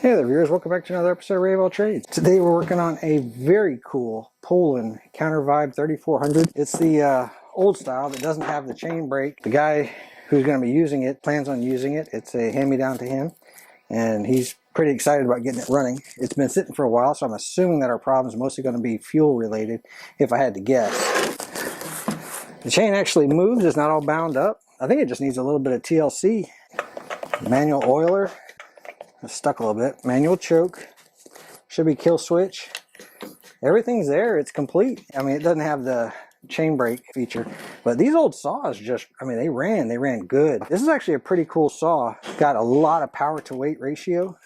Hey there viewers, welcome back to another episode of Ray of All Trades. Today we're working on a very cool Poulan Counter Vibe 3400. It's the old style that doesn't have the chain brake. The guy who's going to be using it plans on using it. It's a hand-me-down to him, and he's pretty excited about getting it running. It's been sitting for a while, so I'm assuming that our problem is mostly going to be fuel related, if I had to guess. The chain actually moves, it's not all bound up. I think it just needs a little bit of TLC. Manual oiler. It's stuck a little bit. Manual choke. Should be kill switch. Everything's there. It's complete. I mean, it doesn't have the chain brake feature, but these old saws just, I mean, they ran good. This is actually a pretty cool saw. Got a lot of power to weight ratio,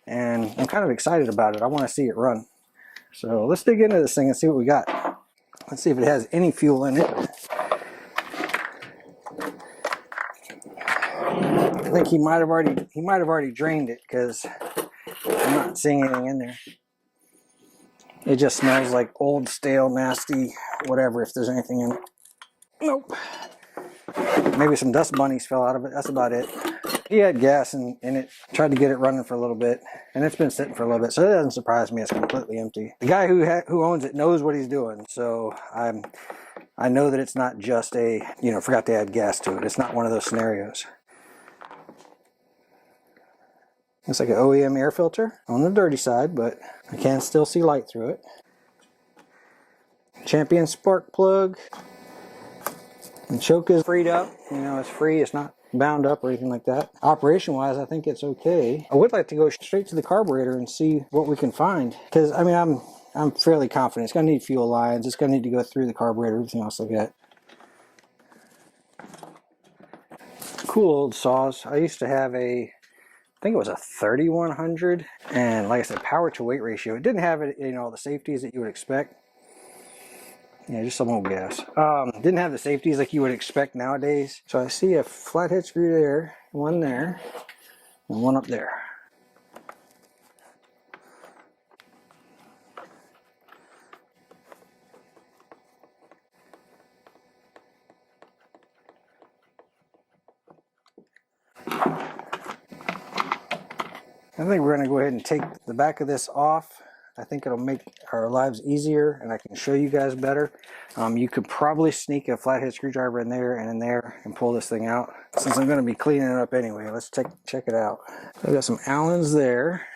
and I'm kind of excited about it. I want to see it run. So let's dig into this thing and see what we got. Let's see if it has any fuel in it. I think he might have already drained it, because I'm not seeing anything in there. It just smells like old, stale, nasty, whatever, if there's anything in it. Nope. Maybe some dust bunnies fell out of it. That's about it. He had gas in it. Tried to get it running for a little bit, and it's been sitting for a little bit, so it doesn't surprise me it's completely empty. The guy who owns it knows what he's doing, so I know that it's not just a, forgot to add gas to it. It's not one of those scenarios. It's like an OEM air filter on the dirty side, but I can still see light through it. Champion spark plug. The choke is freed up. It's free. It's not bound up or anything like that. Operation-wise, I think it's okay. I would like to go straight to the carburetor and see what we can find, because I mean, I'm fairly confident it's going to need fuel lines. It's going to need to go through the carburetor. Everything else like that. Cool old saws. I used to have I think it was a 3100, and like I said, power to weight ratio. It didn't have it, the safeties that you would expect. Yeah, just some old gas. Didn't have the safeties like you would expect nowadays. So I see a flathead screw there, one there, and one up there. I think we're going to go ahead and take the back of this off. I think it'll make our lives easier, and I can show you guys better. You could probably sneak a flathead screwdriver in there and pull this thing out. Since I'm going to be cleaning it up anyway, let's check it out. I've got some Allens there.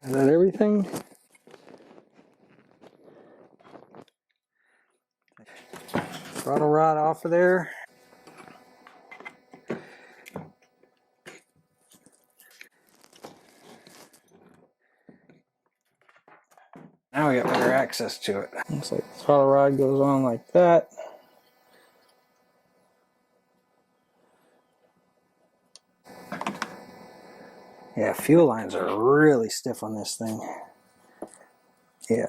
Is that everything? Throttle rod off of there. Now we got better access to it. Looks like the throttle rod goes on like that. Yeah, fuel lines are really stiff on this thing. Yeah,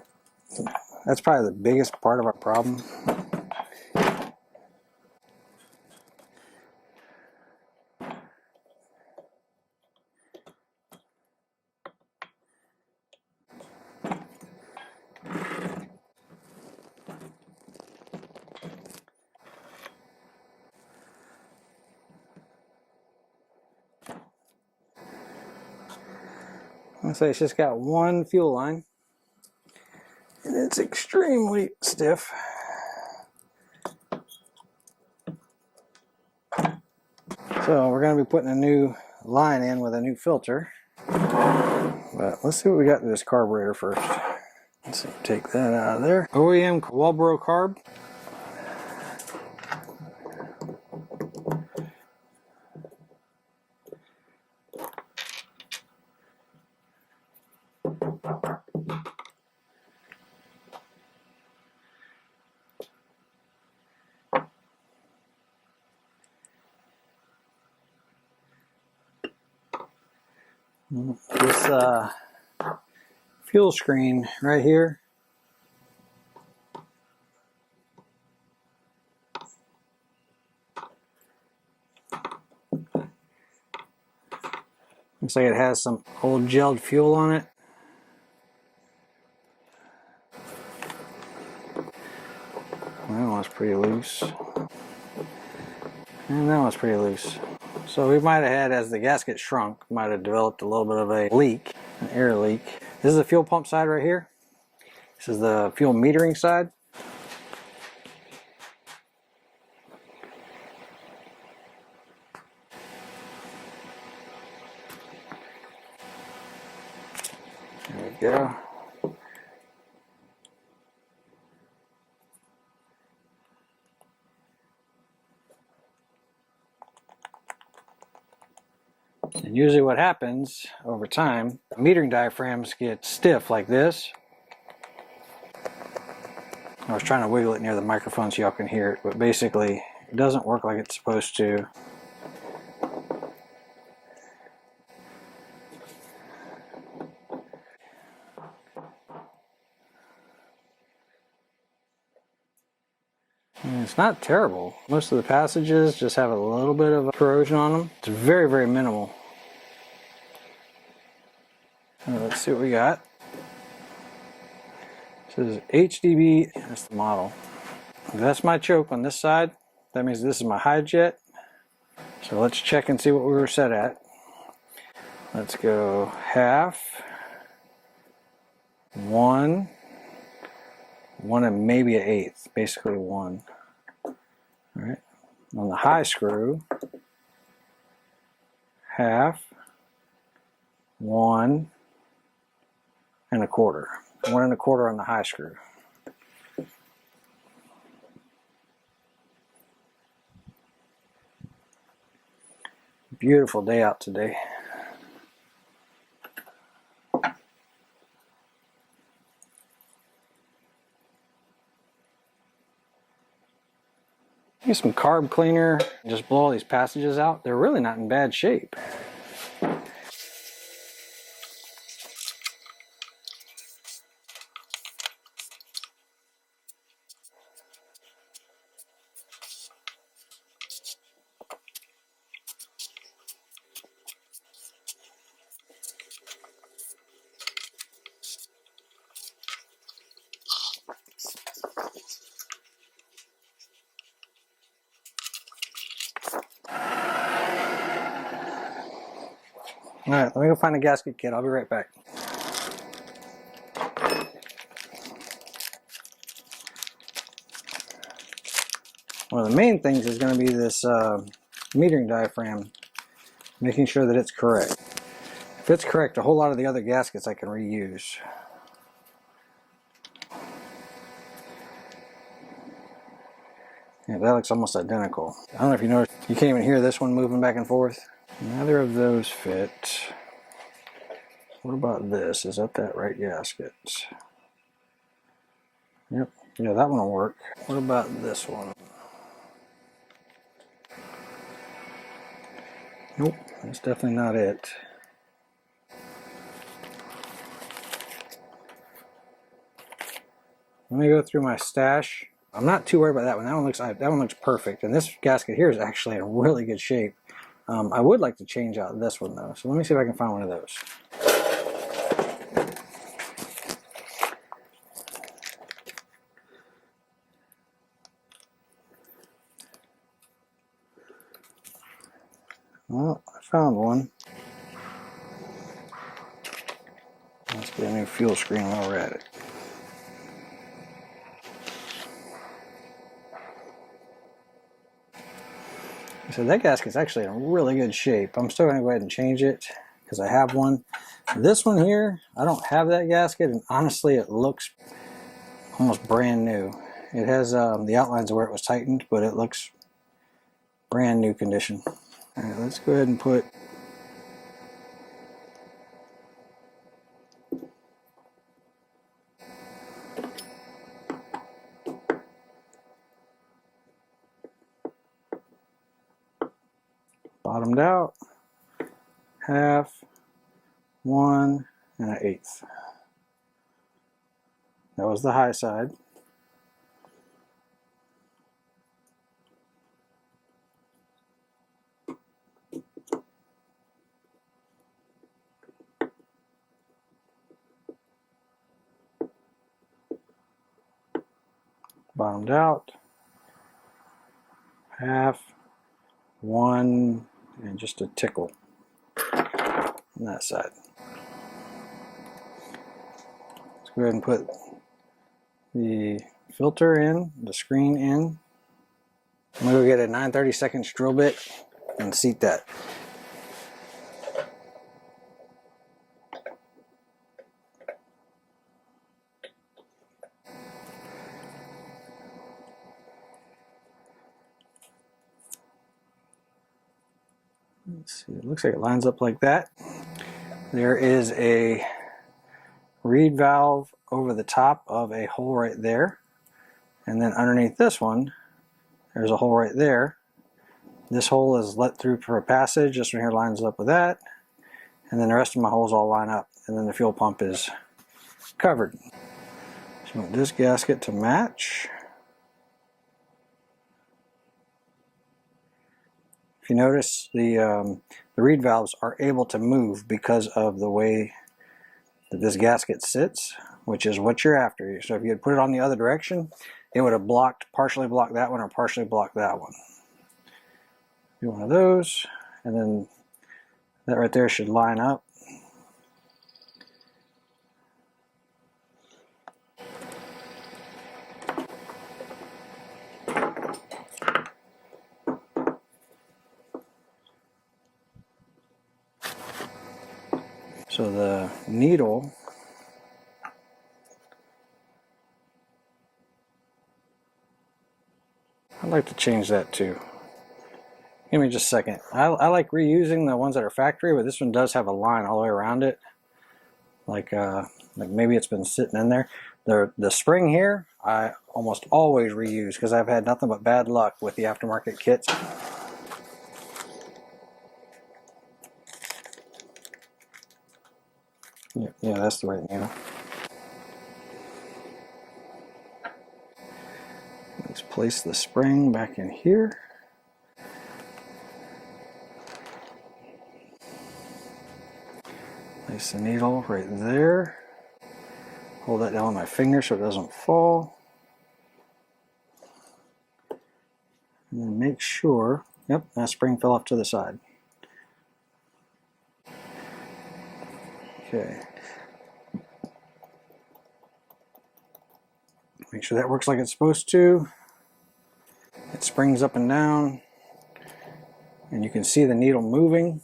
that's probably the biggest part of our problem. I'll say it's just got one fuel line, and it's extremely stiff. So we're going to be putting a new line in with a new filter. But let's see what we got to this carburetor first. Let's see, take that out of there. OEM Walbro carb. This fuel screen right here, looks like it has some old gelled fuel on it. That one's pretty loose. And that one's pretty loose. So we might have had, as the gasket shrunk, might have developed a little bit of a leak, an air leak. This is the fuel pump side right here. This is the fuel metering side. There we go. And usually what happens over time, metering diaphragms get stiff like this. I was trying to wiggle it near the microphone so y'all can hear it, but basically it doesn't work like it's supposed to. And it's not terrible. Most of the passages just have a little bit of corrosion on them. It's very, very minimal. Let's see what we got. This is HDB, that's the model. That's my choke on this side. That means this is my high jet. So let's check and see what we were set at. Let's go half, 1, 1 and maybe an eighth, basically 1. All right. On the high screw, half, 1 and a quarter. 1 and a quarter on the high screw. Beautiful day out today. Use some carb cleaner, just blow all these passages out. They're really not in bad shape. Alright, let me go find a gasket kit. I'll be right back. One of the main things is going to be this metering diaphragm, making sure that it's correct. If it's correct, a whole lot of the other gaskets I can reuse. Yeah, that looks almost identical. I don't know if you noticed, you can't even hear this one moving back and forth. Neither of those fit. What about this? Is that right gasket? Yep. Yeah, that one will work. What about this one? Nope, that's definitely not it. Let me go through my stash. I'm not too worried about that one. That one looks perfect. And this gasket here is actually in really good shape. I would like to change out this one though. So let me see if I can find one of those. Well, I found one. Let's get a new fuel screen while we're at it. So that gasket's actually in really good shape. I'm still going to go ahead and change it because I have one. This one here, I don't have that gasket, and honestly it looks almost brand new. It has the outlines of where it was tightened, but it looks brand new condition. All right, let's go ahead and put bottomed out, half, 1 1/8. That was the high side. Bottomed out, half, 1, and just a tickle on that side. Let's go ahead and put the filter in, the screen in. I'm going to go get a 9/32 drill bit and seat that. Let's see, it looks like it lines up like that. There is a reed valve over the top of a hole right there, and then underneath this one there's a hole right there. This hole is let through for a passage. This one here lines up with that, and then the rest of my holes all line up, and then the fuel pump is covered. So I want this gasket to match. If you notice, the reed valves are able to move because of the way that this gasket sits, which is what you're after. So if you had put it on the other direction, it would have partially blocked that one or partially blocked that one. Do one of those, and then that right there should line up. So the needle I'd like to change that too. Give me just a second. I like reusing the ones that are factory, but this one does have a line all the way around it. Like maybe it's been sitting in there. The spring here, I almost always reuse because I've had nothing but bad luck with the aftermarket kits. Yeah, that's the right needle. Let's place the spring back in here. Place the needle right there. Hold that down with my finger so it doesn't fall. And then make sure, yep, that spring fell off to the side. Okay. Make sure that works like it's supposed to. It springs up and down, and you can see the needle moving.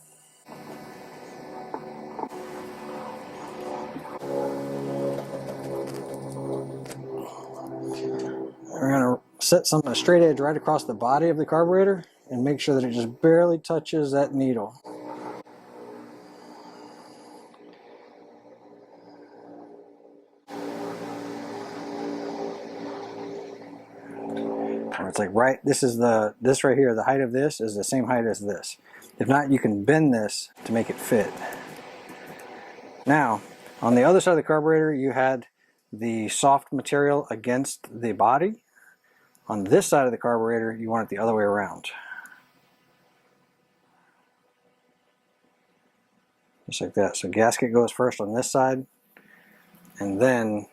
We're going to set something a straight edge right across the body of the carburetor and make sure that it just barely touches that needle. Or it's like this right here, the height of this is the same height as this. If not, you can bend this to make it fit. Now, on the other side of the carburetor, you had the soft material against the body. On this side of the carburetor, you want it the other way around. Just like that. So gasket goes first on this side, and then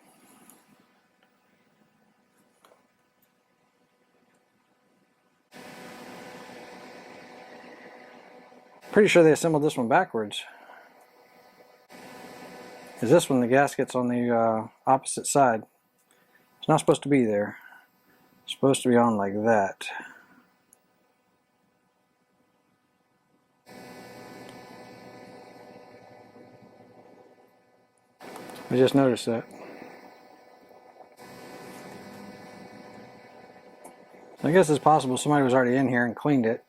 pretty sure they assembled this one backwards. is this one. The gasket's on the opposite side. It's not supposed to be there. It's supposed to be on like that. I just noticed that. I guess it's possible somebody was already in here and cleaned it,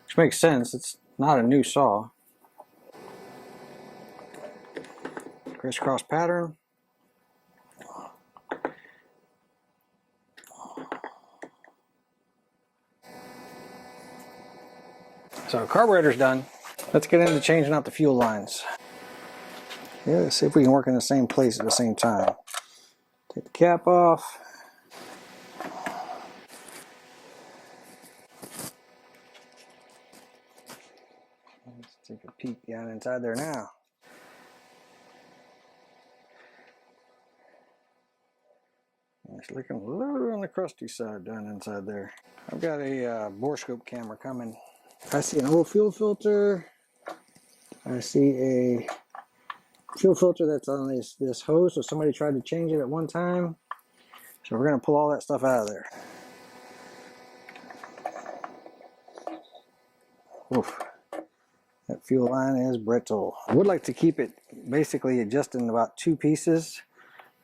which makes sense. It's not a new saw. Crisscross pattern. So carburetor's done. Let's get into changing out the fuel lines. Yeah, let's see if we can work in the same place at the same time. Take the cap off. Let's take a peek down inside there now. It's looking a little on the crusty side down inside there. I've got a borescope camera coming. I see an old fuel filter. I see a fuel filter that's on this hose, so somebody tried to change it at one time. So we're going to pull all that stuff out of there. Oof. That fuel line is brittle. I would like to keep it basically just in about 2 pieces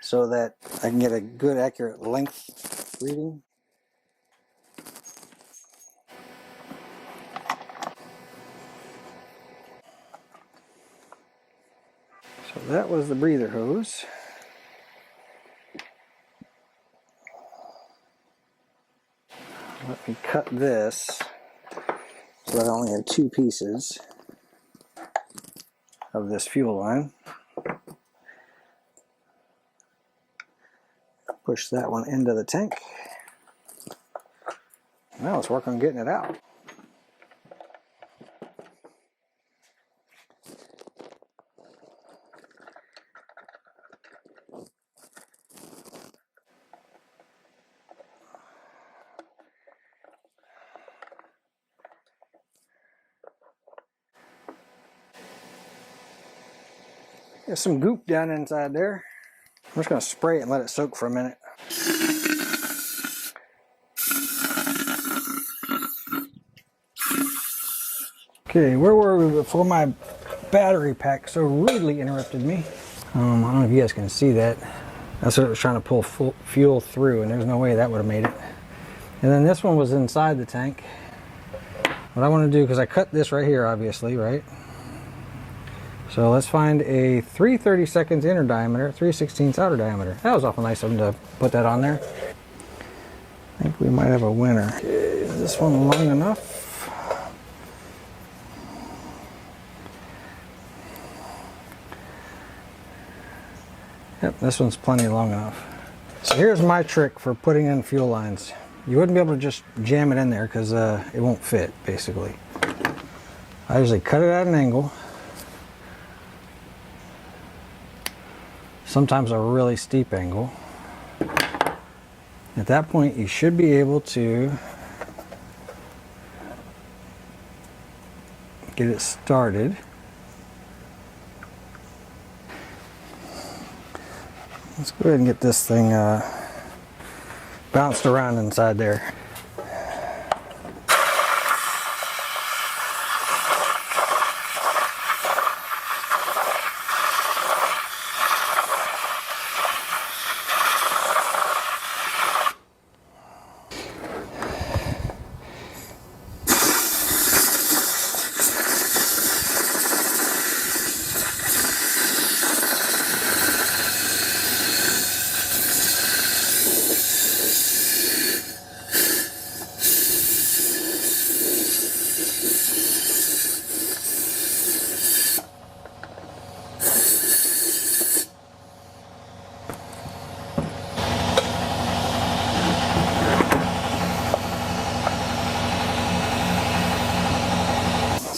so that I can get a good accurate length reading. So that was the breather hose. Let me cut this so that I only have 2 pieces of this fuel line. Push that one into the tank. Now let's work on getting it out. There's some goop down inside there. I'm just going to spray it and let it soak for a minute. Okay, where were we before my battery pack so rudely interrupted me? I don't know if you guys can see that. That's what it was trying to pull fuel through, and there's no way that would have made it. And then this one was inside the tank. What I want to do, because I cut this right here, obviously, right? So let's find a 3/32 inner diameter, 3/16 outer diameter. That was awful nice of them to put that on there. I think we might have a winner. Okay, is this one long enough? Yep, this one's plenty long enough. So here's my trick for putting in fuel lines. You wouldn't be able to just jam it in there because it won't fit, basically. I usually cut it at an angle. Sometimes a really steep angle. At that point, you should be able to get it started. Let's go ahead and get this thing bounced around inside there.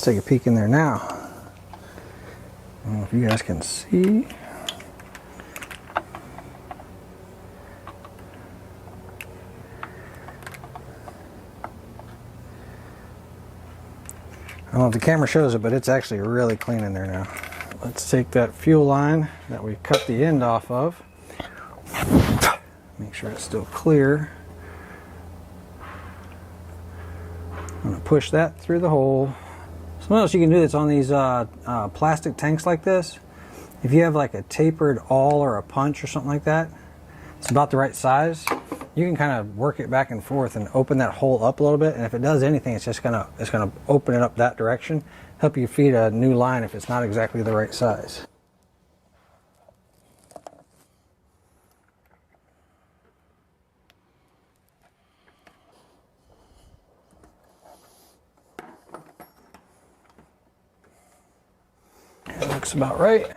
Take a peek in there now. I don't know if you guys can see. I don't know if the camera shows it, but it's actually really clean in there now. let's take that fuel line that we cut the end off of. Make sure it's still clear. I'm going to push that through the hole. Something else you can do that's on these plastic tanks like this, if you have like a tapered awl or a punch or something like that, it's about the right size, you can kind of work it back and forth and open that hole up a little bit, and if it does anything, it's gonna open it up that direction, help you feed a new line if it's not exactly the right size. That looks about right.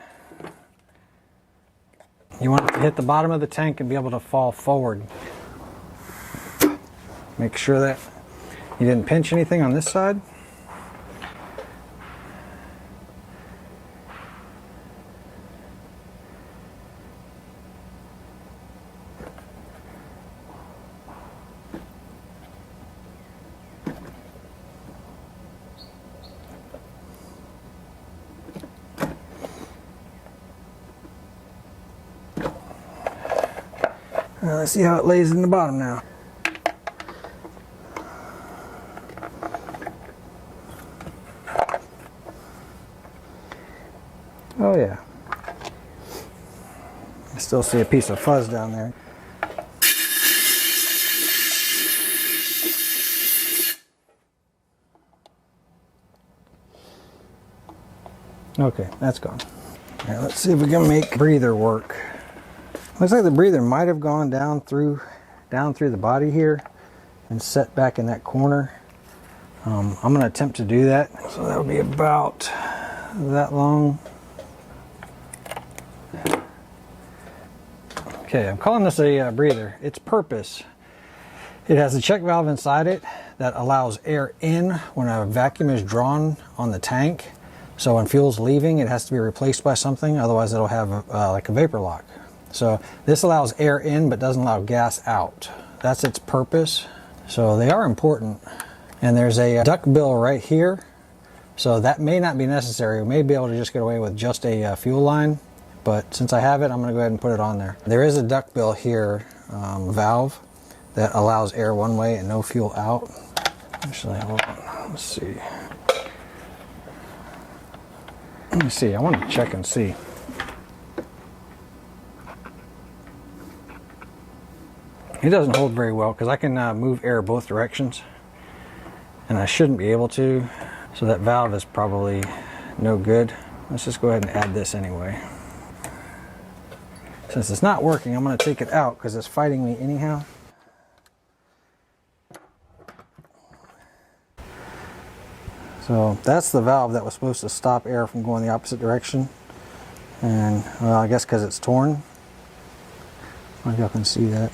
You want it to hit the bottom of the tank and be able to fall forward. Make sure that you didn't pinch anything on this side. Let's see how it lays in the bottom now. Oh yeah. I still see a piece of fuzz down there. Okay, that's gone. All right, let's see if we can make breather work. Looks like the breather might have gone down through the body here and set back in that corner. I'm going to attempt to do that. So that would be about that long. Okay, I'm calling this a breather. Its purpose, it has a check valve inside it that allows air in when a vacuum is drawn on the tank. So when fuel's leaving, it has to be replaced by something, otherwise it'll have like a vapor lock. So this allows air in but doesn't allow gas out. That's its purpose. So they are important. And there's a duck bill right here. So that may not be necessary. We may be able to just get away with just a fuel line. But since I have it, I'm going to go ahead and put it on there. There is a duck bill here, valve, that allows air one way and no fuel out. Actually, hold on. Let's see. Let me see. I want to check and see. It doesn't hold very well because I can move air both directions, and I shouldn't be able to, so that valve is probably no good. Let's just go ahead and add this anyway. Since it's not working, I'm going to take it out because it's fighting me anyhow. So that's the valve that was supposed to stop air from going the opposite direction, and well, I guess because it's torn. I don't know if y'all can see that.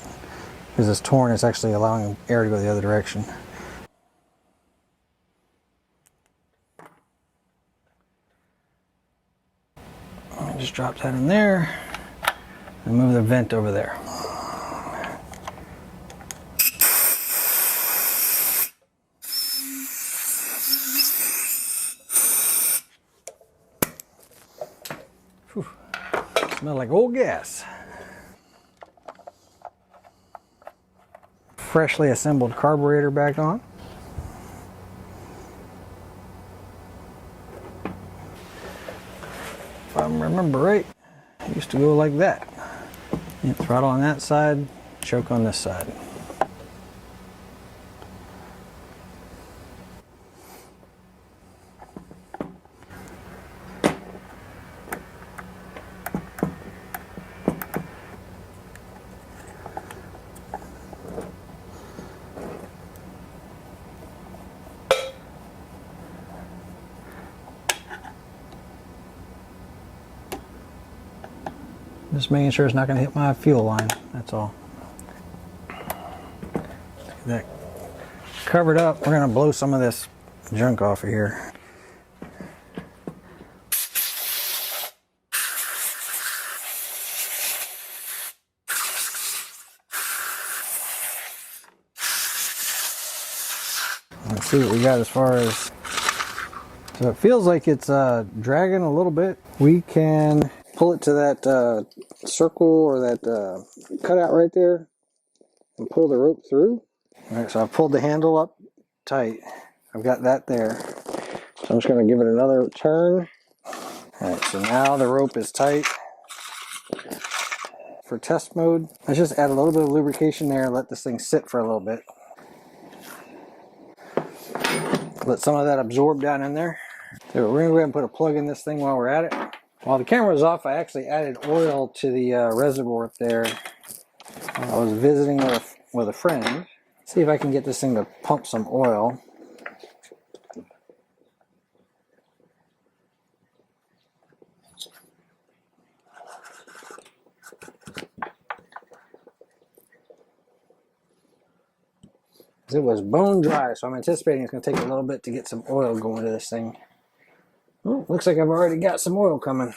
Because it's torn, it's actually allowing air to go the other direction. Let me just drop that in there and move the vent over there. Whew. Smells like old gas. Freshly assembled carburetor back on. If I remember right, it used to go like that. Throttle on that side, choke on this side. Just making sure it's not going to hit my fuel line, that's all. Get that covered up. We're going to blow some of this junk off of here. Let's see what we got as far as So it feels like it's dragging a little bit. We can pull it to that circle or that cutout right there and pull the rope through. All right, so I've pulled the handle up tight. I've got that there. So I'm just going to give it another turn. All right, so now the rope is tight. For test mode, let's just add a little bit of lubrication there and let this thing sit for a little bit. Let some of that absorb down in there. So we're going to go ahead and put a plug in this thing while we're at it. While the camera was off, I actually added oil to the reservoir up there. I was visiting with a friend. See if I can get this thing to pump some oil. It was bone dry, so I'm anticipating it's going to take a little bit to get some oil going to this thing. Oh, looks like I've already got some oil coming.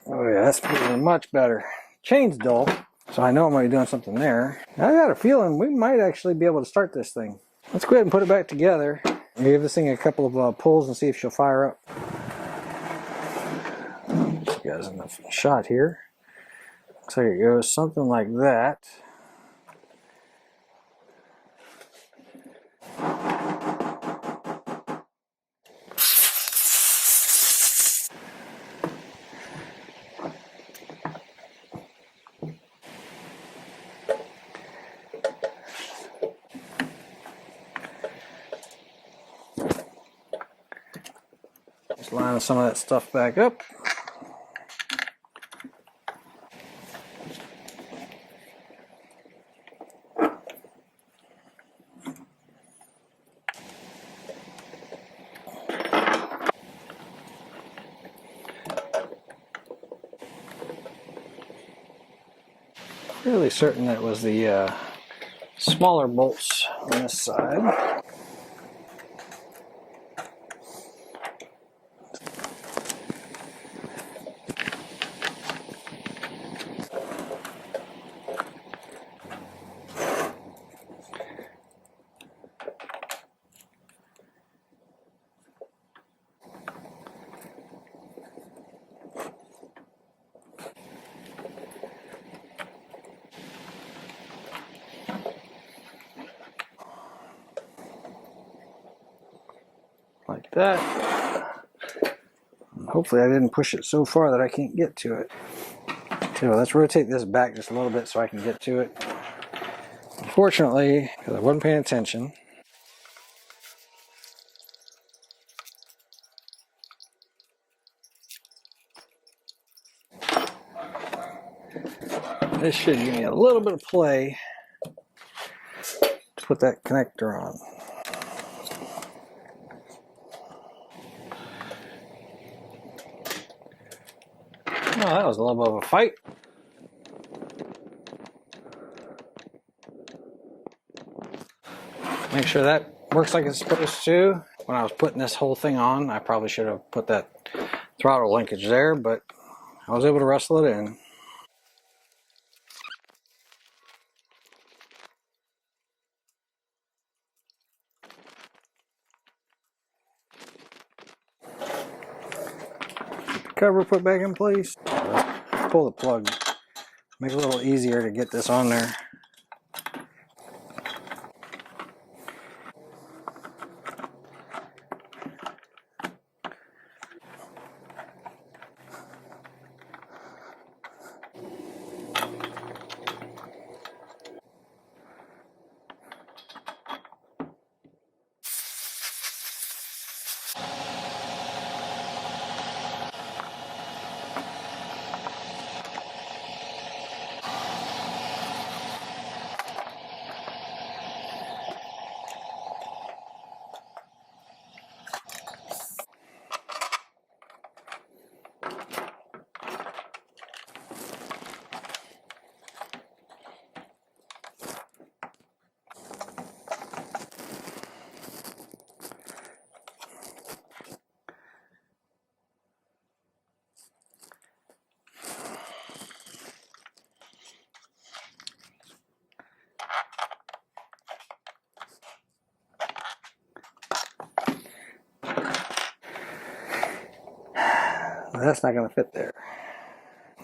Oh yeah, that's feeling much better. Chain's dull, so I know I'm going to be doing something there. I got a feeling we might actually be able to start this thing. Let's go ahead and put it back together. Give this thing a couple of pulls and see if she'll fire up. This guy's in the shot here. Looks like it goes something like that. Just line some of that stuff back up. Really certain that was the smaller bolts on this side. Like that. Hopefully I didn't push it so far that I can't get to it. So let's rotate this back just a little bit so I can get to it. Unfortunately, because I wasn't paying attention, this should give me a little bit of play to put that connector on. Oh, that was a little bit of a fight. Make sure that works like it's supposed to. When I was putting this whole thing on, I probably should have put that throttle linkage there, but I was able to wrestle it in. Get the cover put back in place. Pull the plug. Make it a little easier to get this on there. That's not going to fit there.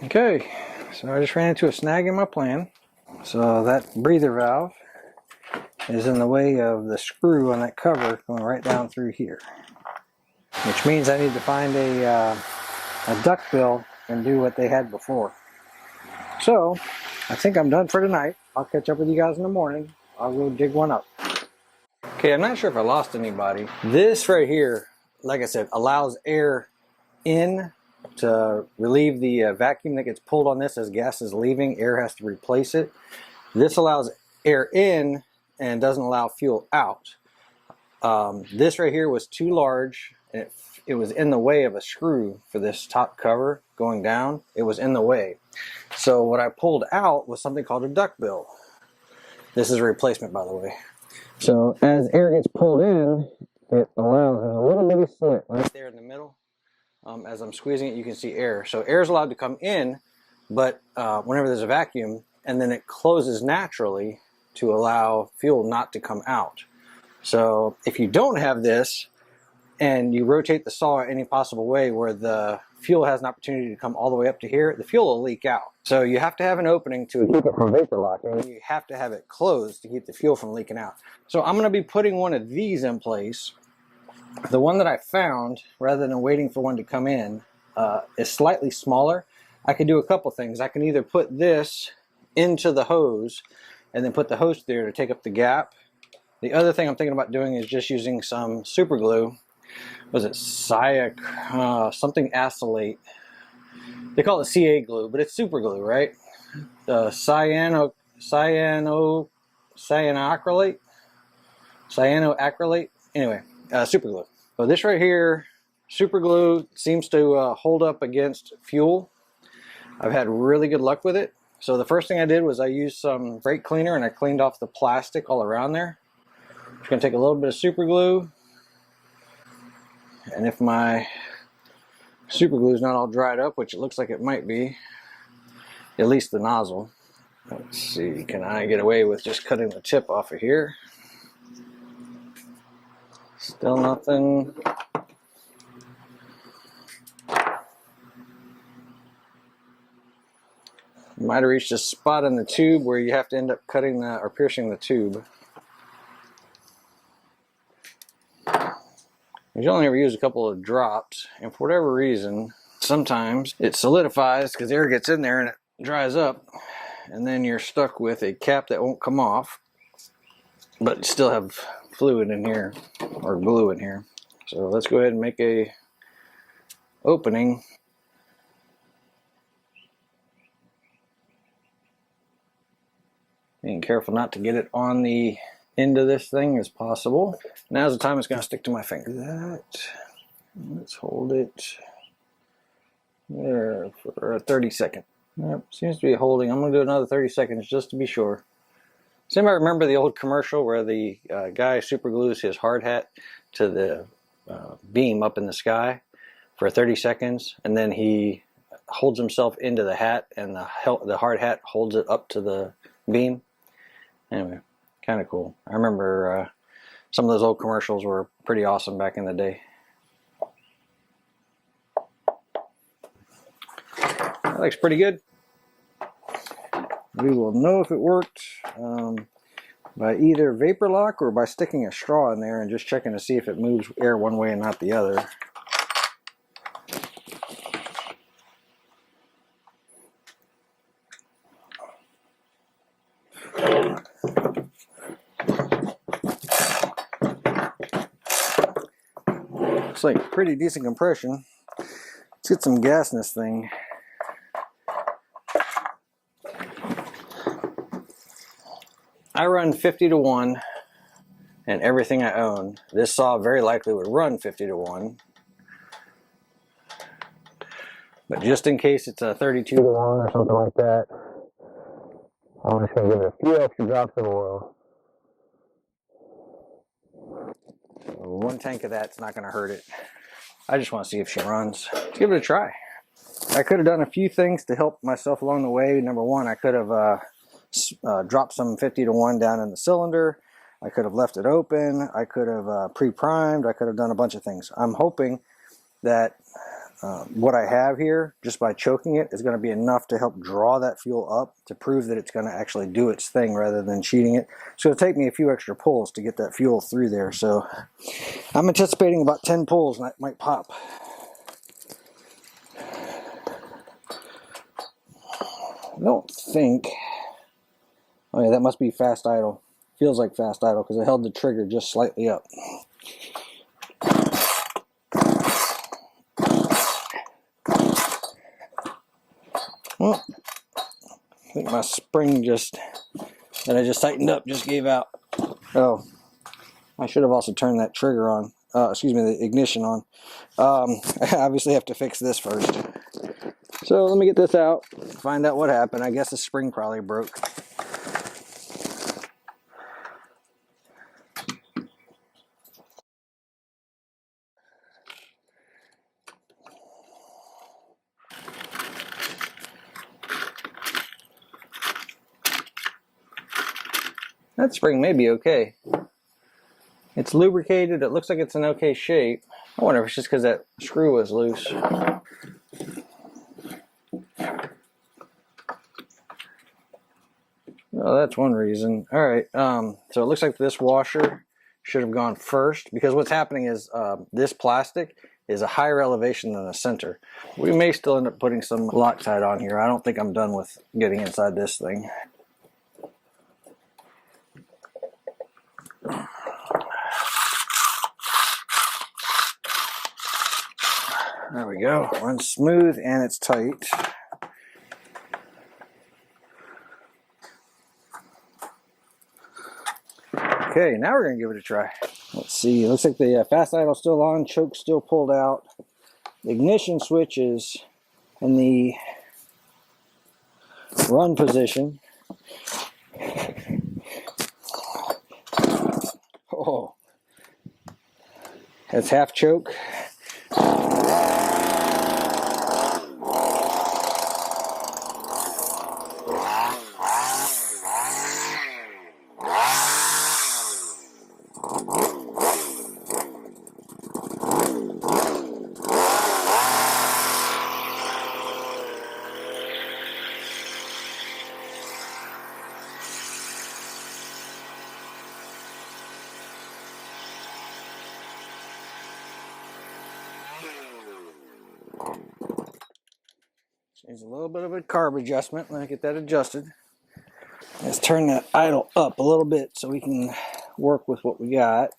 Okay, so I just ran into a snag in my plan. So that breather valve is in the way of the screw on that cover going right down through here, which means I need to find a duckbill and do what they had before. So I think I'm done for tonight. I'll catch up with you guys in the morning. I'll go dig one up. Okay, I'm not sure if I lost anybody. This right here, like I said, allows air in to relieve the vacuum that gets pulled on this as gas is leaving. Air has to replace it. This allows air in and doesn't allow fuel out. This right here was too large, and it was in the way of a screw for this top cover going down. It was in the way. So what I pulled out was something called a duckbill. This is a replacement, by the way. So as air gets pulled in, it allows a little bitty slit right there in the middle. As I'm squeezing it, you can see air. So air is allowed to come in, but whenever there's a vacuum, and then it closes naturally to allow fuel not to come out. So if you don't have this, and you rotate the saw any possible way where the fuel has an opportunity to come all the way up to here, the fuel will leak out. So you have to have an opening to keep it from vapor locking. You have to have it closed to keep the fuel from leaking out. So I'm going to be putting one of these in place. The one that I found, rather than waiting for one to come in, is slightly smaller. I could do a couple things. I can either put this into the hose and then put the hose there to take up the gap. The other thing I'm thinking about doing is just using some super glue. Was it something acylate? They call it CA glue, but it's super glue, right? Cyanoacrylate. Anyway, super glue. So this right here, super glue, seems to hold up against fuel. I've had really good luck with it. So the first thing I did was I used some brake cleaner and I cleaned off the plastic all around there. I'm just going to take a little bit of super glue. And if my super glue is not all dried up, which it looks like it might be, at least the nozzle. Let's see, can I get away with just cutting the tip off of here? Still nothing. You might have reached a spot in the tube where you have to end up cutting or piercing the tube. You only ever use a couple of drops, and for whatever reason, sometimes it solidifies because air gets in there and it dries up, and then you're stuck with a cap that won't come off, but you still have fluid in here, or glue in here. So let's go ahead and make a opening. Being careful not to get it on the end of this thing as possible. Now's the time it's going to stick to my finger. Let's hold it there for a 30 second. Yep, seems to be holding. I'm going to do another 30 seconds just to be sure. Does anybody remember the old commercial where the guy super glues his hard hat to the beam up in the sky for 30 seconds, and then he holds himself into the hat, and the hard hat holds it up to the beam? Anyway, kind of cool. I remember some of those old commercials were pretty awesome back in the day. That looks pretty good. We will know if it worked by either vapor lock or by sticking a straw in there and just checking to see if it moves air one way and not the other. Looks like pretty decent compression. Let's get some gas in this thing. I run 50 to 1 and everything I own. This saw very likely would run 50 to 1. But just in case it's a 32 to 1 or something like that, I'm just going to give it a few extra drops of oil. One tank of that's not going to hurt it. I just want to see if she runs. Let's give it a try. I could have done a few things to help myself along the way. Number one, I could have dropped some 50 to 1 down in the cylinder. I could have left it open. I could have pre-primed. I could have done a bunch of things. I'm hoping that what I have here, just by choking it, is going to be enough to help draw that fuel up to prove that it's going to actually do its thing rather than cheating it. So it'll take me a few extra pulls to get that fuel through there. So I'm anticipating about 10 pulls and that might pop. I don't think... Oh yeah, that must be fast idle. Feels like fast idle because I held the trigger just slightly up. Well, I think my spring that I just tightened up just gave out. Oh, I should have also turned that trigger on. Excuse me, the ignition on. I obviously have to fix this first. So let me get this out, find out what happened. I guess the spring probably broke. That spring may be okay. It's lubricated. It looks like it's in okay shape. I wonder if it's just because that screw was loose. Oh, that's one reason. All right. So it looks like this washer should have gone first, because what's happening is this plastic is a higher elevation than the center. We may still end up putting some Loctite on here. I don't think I'm done with getting inside this thing. There we go. Runs smooth and it's tight. Okay, now we're going to give it a try. Let's see. It looks like the fast idle's still on, choke's still pulled out. The ignition switch is in the run position. Oh, that's half choke. Needs a little bit of a carb adjustment. Let me get that adjusted. Let's turn that idle up a little bit so we can work with what we got.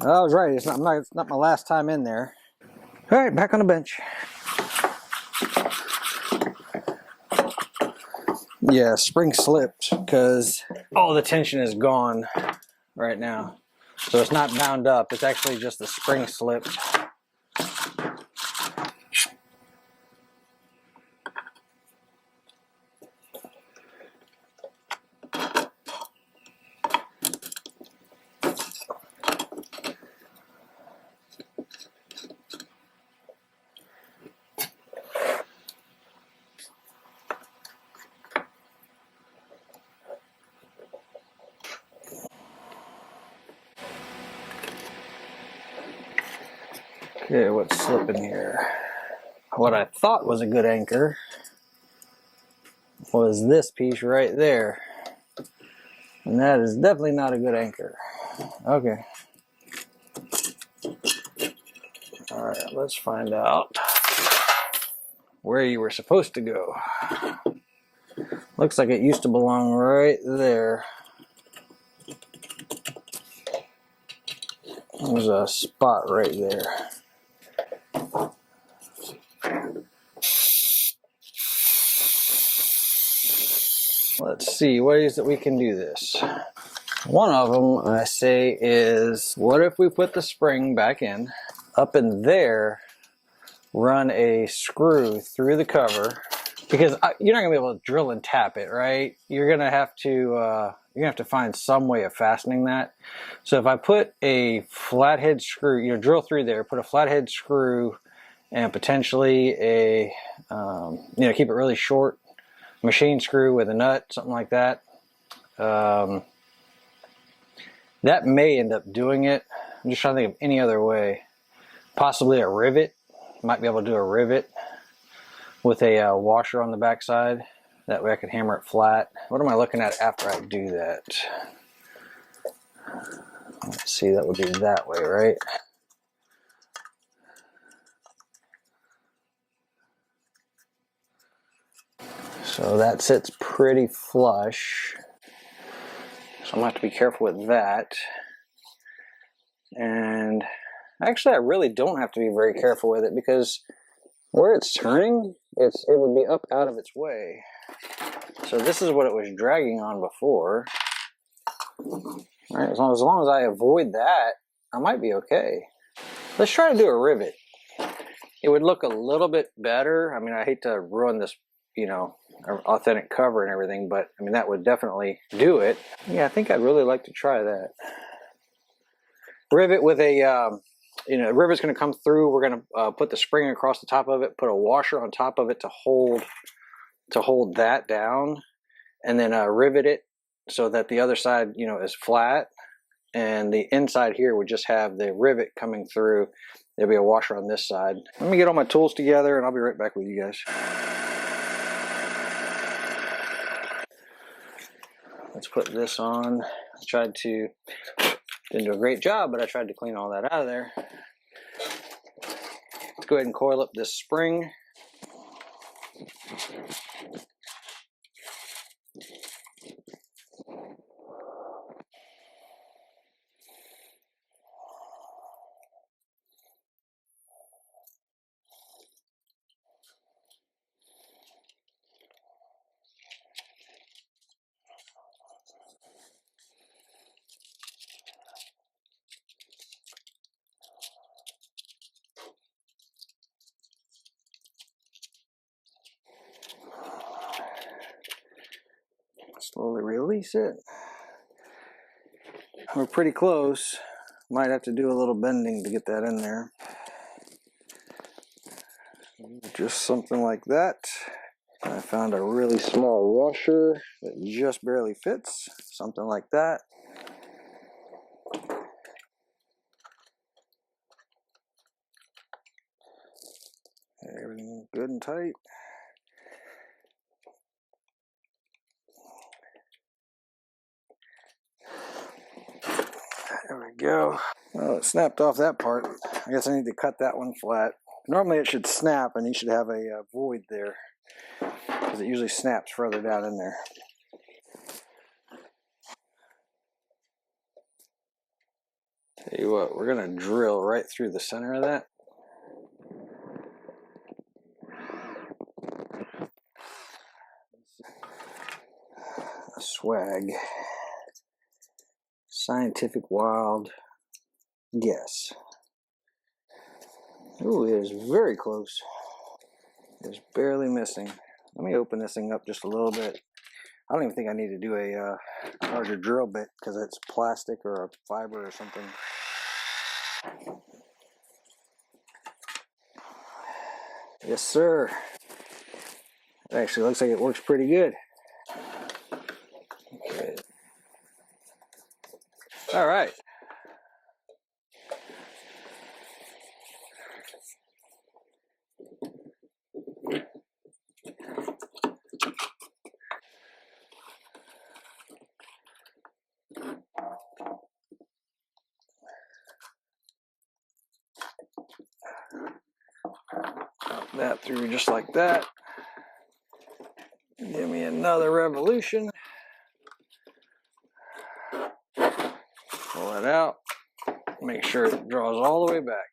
I was right. It's not my last time in there. All right, back on the bench. Yeah, spring slipped because all the tension is gone right now. So it's not bound up. It's actually just the spring slipped. Okay, what's slipping here? What I thought was a good anchor was this piece right there. And that is definitely not a good anchor. Okay. Alright, let's find out where you were supposed to go. Looks like it used to belong right there. There's a spot right there. Let's see ways that we can do this. One of them, I say, is what if we put the spring back in, up in there, run a screw through the cover, because you're not gonna be able to drill and tap it, right? You're gonna have to find some way of fastening that. So if I put a flathead screw, drill through there, put a flathead screw, and potentially a, keep it really short, machine screw with a nut, something like that. That may end up doing it. I'm just trying to think of any other way. Possibly a rivet. Might be able to do a rivet with a washer on the back side. That way I could hammer it flat. What am I looking at after I do that? Let's see, that would be that way, right? So that sits pretty flush. So I'm gonna have to be careful with that. And actually I really don't have to be very careful with it because where it's turning, it would be up out of its way. So this is what it was dragging on before. All right, as long as I avoid that, I might be okay. Let's try to do a rivet. It would look a little bit better. I mean, I hate to ruin this, you know, authentic cover and everything, but I mean, that would definitely do it. Yeah, I think I'd really like to try that. Rivet with a, you know, rivet's going to come through. We're going to put the spring across the top of it, put a washer on top of it to hold that down, and then rivet it so that the other side, you know, is flat, and the inside here would just have the rivet coming through. There'll be a washer on this side. Let me get all my tools together and I'll be right back with you guys. Let's put this on. I tried to, didn't do a great job, but I tried to clean all that out of there. Let's go ahead and coil up this spring. Slowly release it. We're pretty close. Might have to do a little bending to get that in there. Just something like that. I found a really small washer that just barely fits. Something like that. Everything good and tight. There we go. Well, it snapped off that part. I guess I need to cut that one flat. Normally it should snap and you should have a void there because it usually snaps further down in there. Tell you what, we're going to drill right through the center of that. A swag. Scientific wild guess. Ooh, it is very close. It's barely missing. Let me open this thing up just a little bit. I don't even think I need to do a larger drill bit because it's plastic or a fiber or something. Yes, sir. It actually looks like it works pretty good. Okay. All right. That through just like that. Give me another revolution. Pull it out. Make sure it draws all the way back.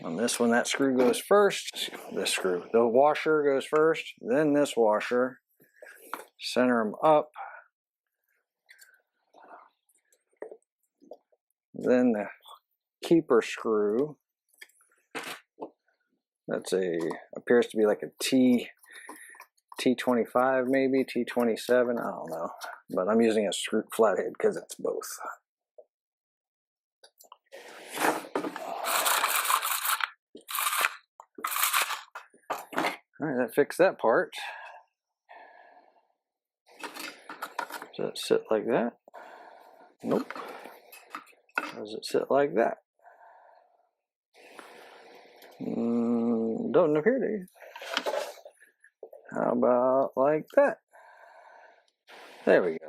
On this one, that screw goes first. This screw, the washer goes first, then this washer. Center them up. Then the keeper screw. That's appears to be like a T25 maybe, T27, I don't know. But I'm using a screw flathead because it's both. Alright, that fixed that part. Does it sit like that? Nope. Does it sit like that? Doesn't appear to. How about like that? There we go.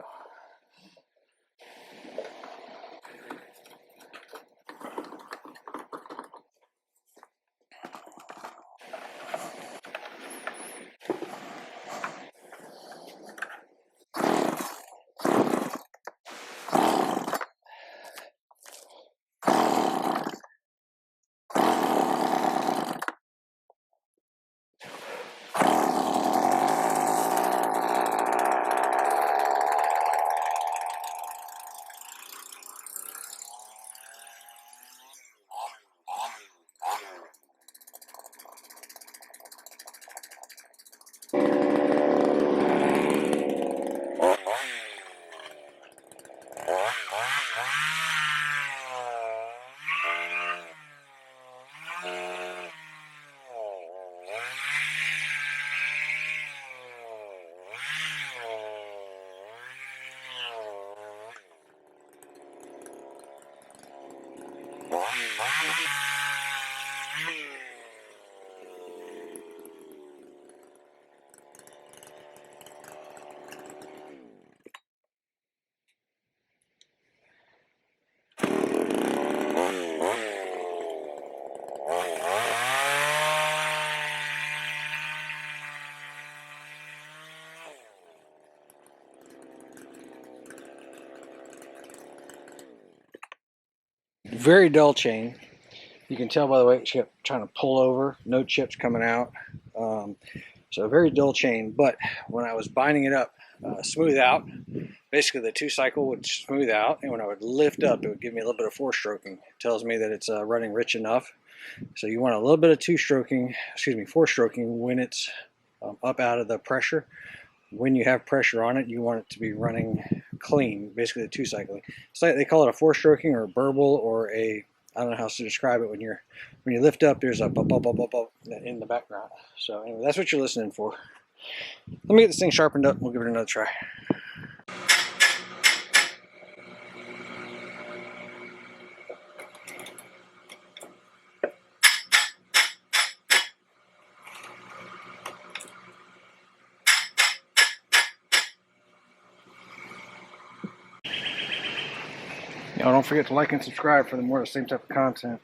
Very dull chain. You can tell by the way it's trying to pull over. No chips coming out. So a very dull chain. But when I was binding it up, smooth out, basically the 2-cycle would smooth out, and when I would lift up, it would give me a little bit of 4-stroking. It tells me that it's running rich enough. So you want a little bit of 4-stroking when it's up out of the pressure. When you have pressure on it, you want it to be running clean, basically the 2-cycling. It's like they call it a 4-stroking or a burble or a, I don't know how to describe it. When you lift up, there's a bop, bop, bop, bop, bop in the background. So anyway, that's what you're listening for. Let me get this thing sharpened up and we'll give it another try. Y'all don't forget to like and subscribe for more of the same type of content.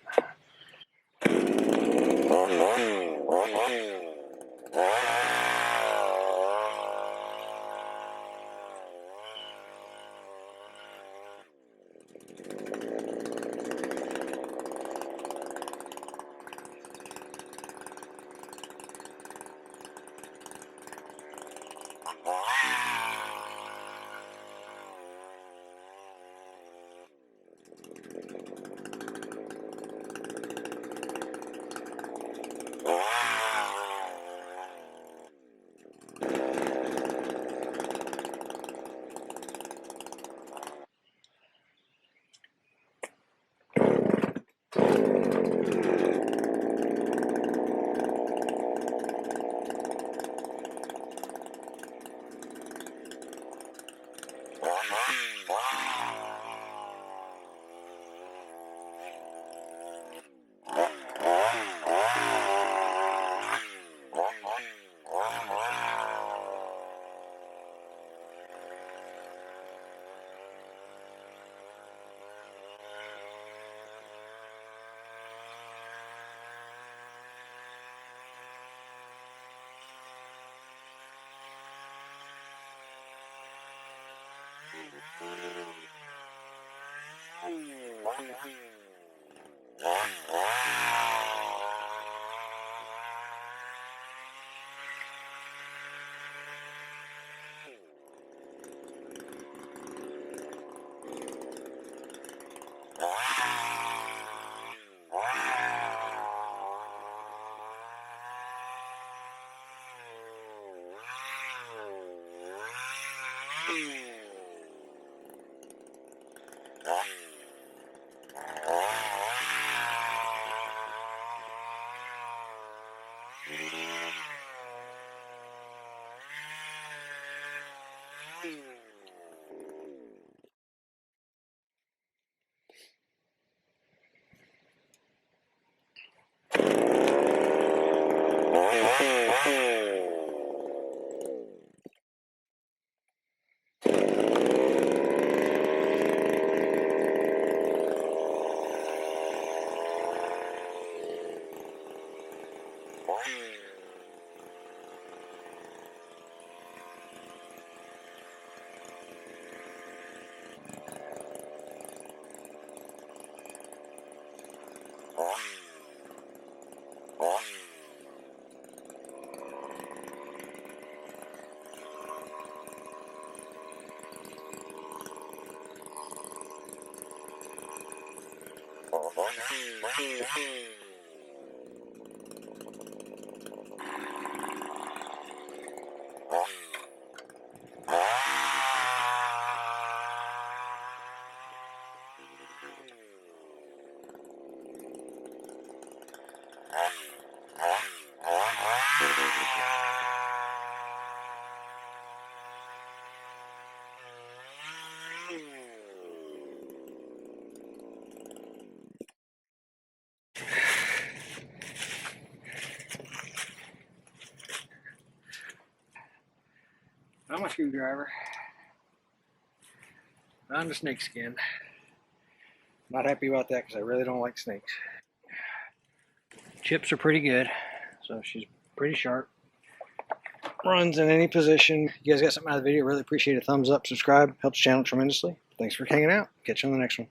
Not my screwdriver. On the snake skin. Not happy about that because I really don't like snakes. Chips are pretty good, so she's pretty sharp. Runs in any position. You guys got something out of the video, really appreciate a thumbs up, subscribe, helps the channel tremendously. Thanks for hanging out. Catch you on the next one.